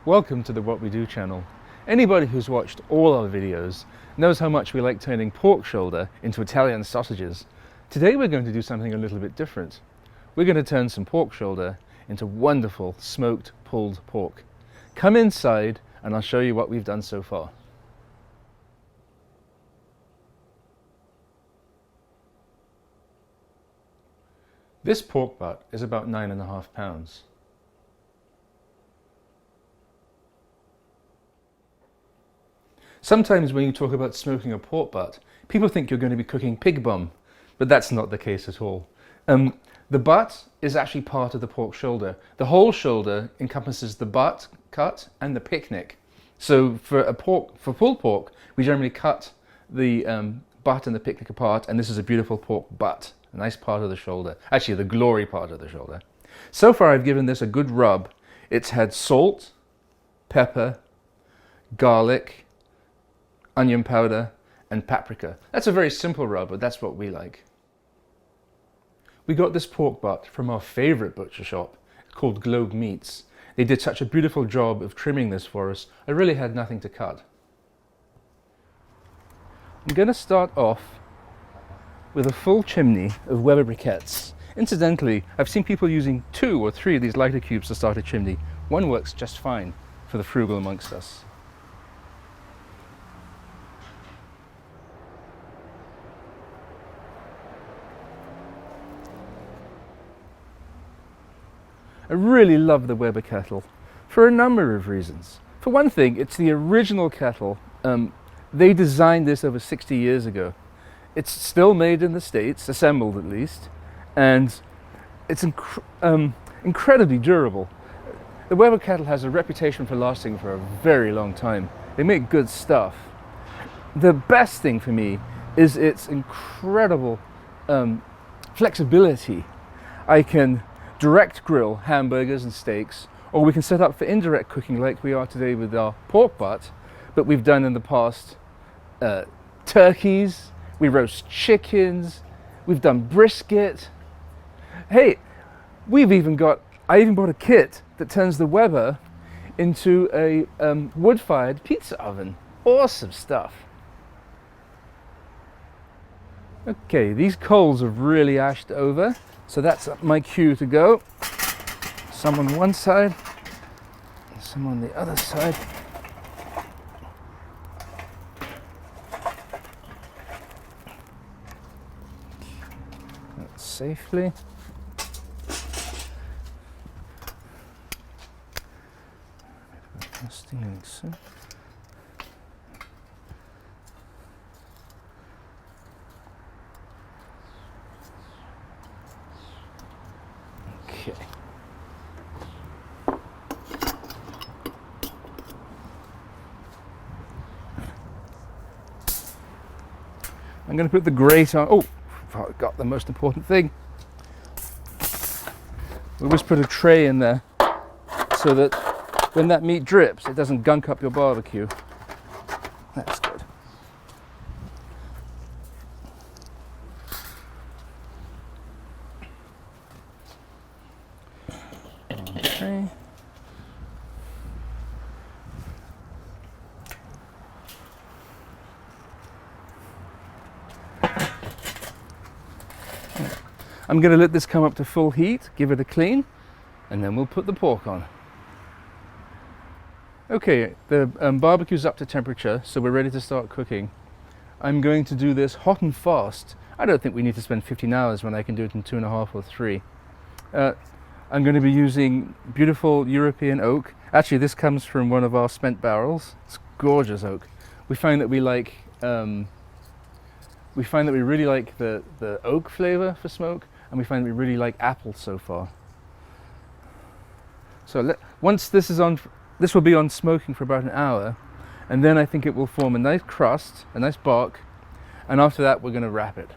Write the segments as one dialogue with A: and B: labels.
A: Welcome to the What We Do channel. Anybody who's watched all our videos knows how much we like turning pork shoulder into Italian sausages. Today we're going to do something a little bit different. We're going to turn some pork shoulder into wonderful smoked pulled pork. Come inside and I'll show you what we've done so far. This pork butt is about 9.5 pounds. Sometimes when you talk about smoking a pork butt, people think you're going to be cooking pig bum, but that's not the case at all. The butt is actually part of the pork shoulder. The whole shoulder encompasses the butt cut and the picnic. So for pulled pork, we generally cut the butt and the picnic apart, and this is a beautiful pork butt, a nice part of the shoulder, actually the glory part of the shoulder. So far I've given this a good rub. It's had salt, pepper, garlic, onion powder and paprika. That's a very simple rub, but that's what we like. We got this pork butt from our favourite butcher shop called Globe Meats. They did such a beautiful job of trimming this for us. I really had nothing to cut. I'm going to start off with a full chimney of Weber briquettes. Incidentally, I've seen people using 2 or 3 of these lighter cubes to start a chimney. One works just fine for the frugal amongst us. I really love the Weber kettle for a number of reasons. For one thing, it's the original kettle. They designed this over 60 years ago. It's still made in the States, assembled at least, and it's incredibly durable. The Weber kettle has a reputation for lasting for a very long time. They make good stuff. The best thing for me is its incredible flexibility. I can direct grill hamburgers and steaks, or we can set up for indirect cooking like we are today with our pork butt, but we've done in the past turkeys, we roast chickens, we've done brisket. Hey, I even bought a kit that turns the Weber into a wood-fired pizza oven. Awesome stuff. Okay, these coals have really ashed over, so that's my cue to go. Some on one side, some on the other side. That's safely. Like so. Okay. I'm going to put the grate on. Oh, I got the most important thing. We always put a tray in there so that when that meat drips, it doesn't gunk up your barbecue. That's good. Okay. I'm going to let this come up to full heat, give it a clean, and then we'll put the pork on. Okay, the barbecue's up to temperature, so we're ready to start cooking. I'm going to do this hot and fast. I don't think we need to spend 15 hours when I can do it in 2.5 or 3. I'm going to be using beautiful European oak. Actually, this comes from one of our spent barrels. It's gorgeous oak. We find that we really like the oak flavor for smoke, and we find that we really like apple so far. So once this is on, this will be on smoking for about an hour, and then I think it will form a nice crust, a nice bark, and after that we're going to wrap it.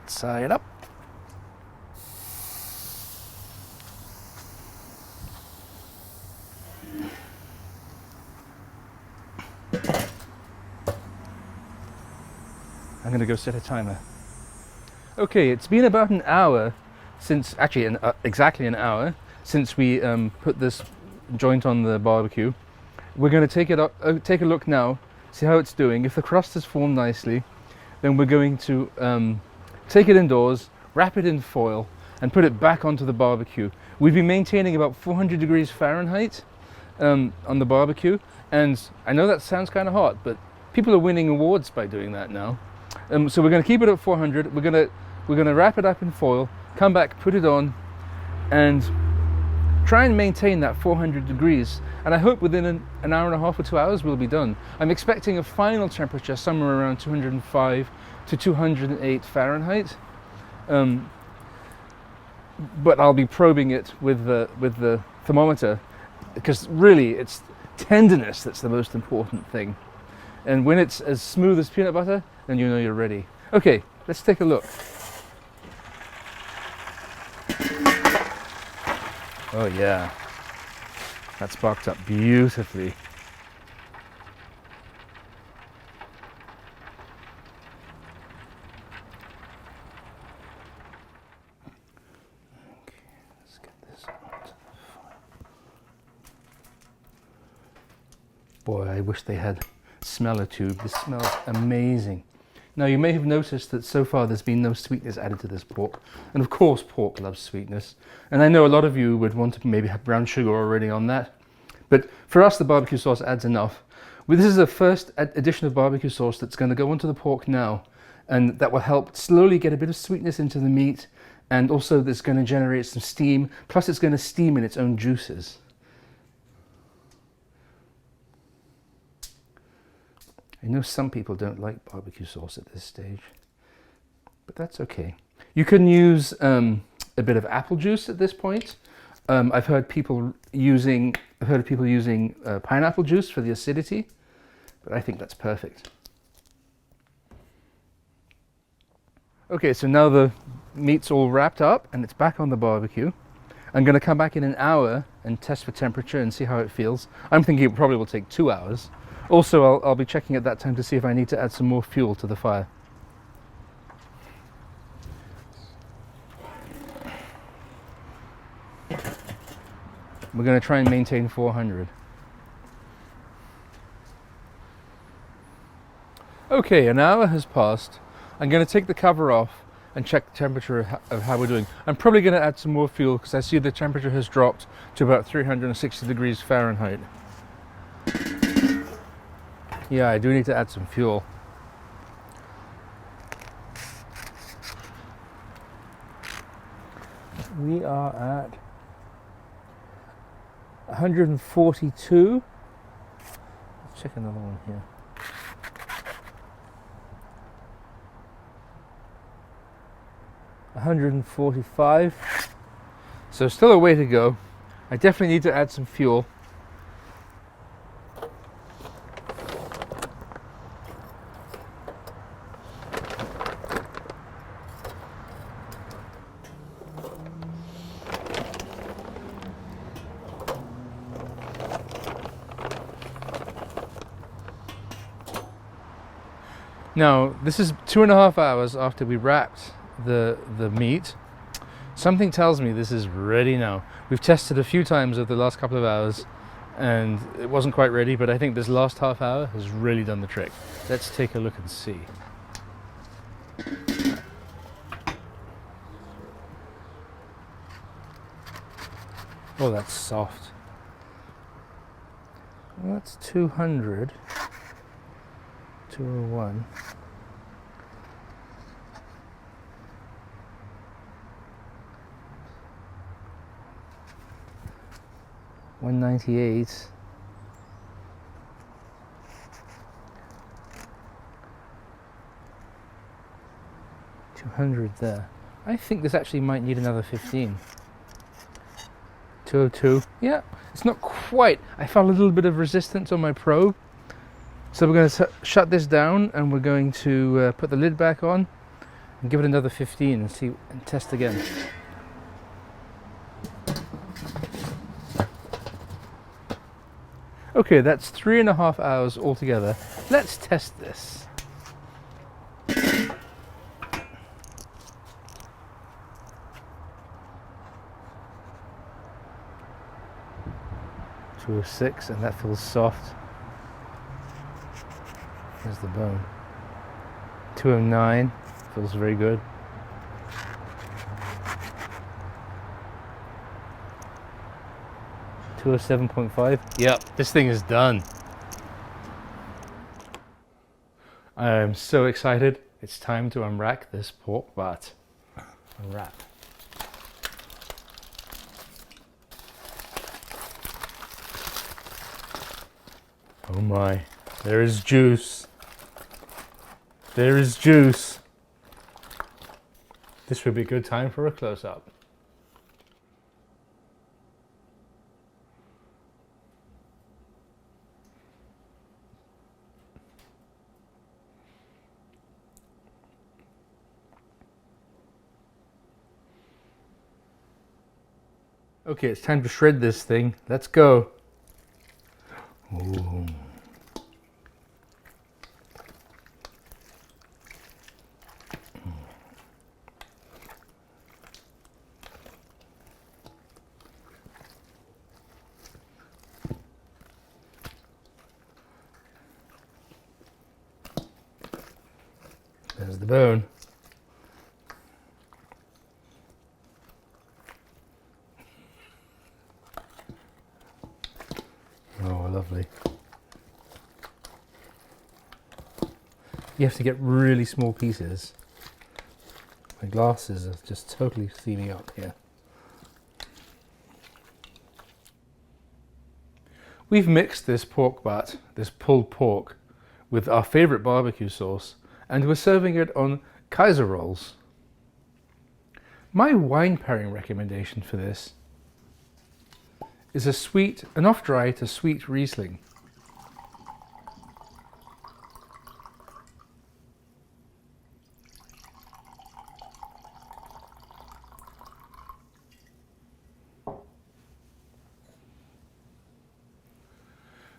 A: that side up. I'm going to go set a timer. Okay, it's been about an hour since, actually exactly an hour since we put this joint on the barbecue. We're going to take it up, take a look now, see how it's doing. If the crust has formed nicely, then we're going to take it indoors, wrap it in foil, and put it back onto the barbecue. We've been maintaining about 400 degrees Fahrenheit on the barbecue, and I know that sounds kind of hot, but people are winning awards by doing that now. So we're going to keep it at 400. We're going to wrap it up in foil, come back, put it on, and try and maintain that 400 degrees. And I hope within an hour and a half or 2 hours we'll be done. I'm expecting a final temperature somewhere around 205 to 208 Fahrenheit. But I'll be probing it with the thermometer, because really it's tenderness that's the most important thing. And when it's as smooth as peanut butter, then you know you're ready. Okay, let's take a look. Oh yeah, that's sparked up beautifully. Okay, let's get this onto the fire. Boy, I wish they had smeller tube. This smells amazing. Now you may have noticed that so far there's been no sweetness added to this pork, and of course pork loves sweetness, and I know a lot of you would want to maybe have brown sugar already on that, but for us the barbecue sauce adds enough. Well, this is the first addition of barbecue sauce that's going to go onto the pork now, and that will help slowly get a bit of sweetness into the meat, and also that's going to generate some steam, plus it's going to steam in its own juices. I know some people don't like barbecue sauce at this stage, but that's okay. You can use a bit of apple juice at this point. I've heard people using pineapple juice for the acidity, but I think that's perfect. Okay, so now the meat's all wrapped up and it's back on the barbecue. I'm going to come back in an hour and test for temperature and see how it feels. I'm thinking it probably will take 2 hours. Also, I'll be checking at that time to see if I need to add some more fuel to the fire. We're going to try and maintain 400. Okay, an hour has passed. I'm going to take the cover off and check the temperature of how we're doing. I'm probably going to add some more fuel because I see the temperature has dropped to about 360 degrees Fahrenheit. Yeah, I do need to add some fuel. We are at 142. Let's check another one here. $145. So still a way to go. I definitely need to add some fuel. Now, this is 2.5 hours after we wrapped the meat. Something tells me this is ready now. We've tested a few times over the last couple of hours and it wasn't quite ready, but I think this last half hour has really done the trick. Let's take a look and see. Oh, that's soft. Well, that's 200. 201. $198. $200 there. I think this actually might need another 15. 202. Yeah, it's not quite. I felt a little bit of resistance on my probe. So we're going to shut this down and we're going to put the lid back on And give it another 15 and see and test again. Okay, that's 3.5 hours altogether. Let's test this. 206, and that feels soft. There's the bone. 209, feels very good. 207.5. Yep, this thing is done. I am so excited. It's time to unwrap this pork butt. Unwrap. Oh my, there is juice. There is juice. This would be a good time for a close-up. Okay, it's time to shred this thing. Let's go. Ooh. There's the bone. Oh, lovely. You have to get really small pieces. My glasses are just totally steaming up here. We've mixed this pork butt, this pulled pork, with our favourite barbecue sauce, and we're serving it on Kaiser rolls. My wine pairing recommendation for this is a sweet, an off-dry to sweet Riesling.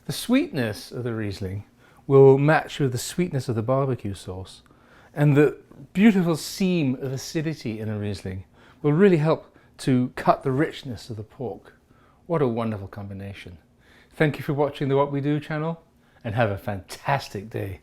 A: The sweetness of the Riesling will match with the sweetness of the barbecue sauce, and the beautiful seam of acidity in a Riesling will really help to cut the richness of the pork. What a wonderful combination. Thank you for watching the What We Do channel, and have a fantastic day.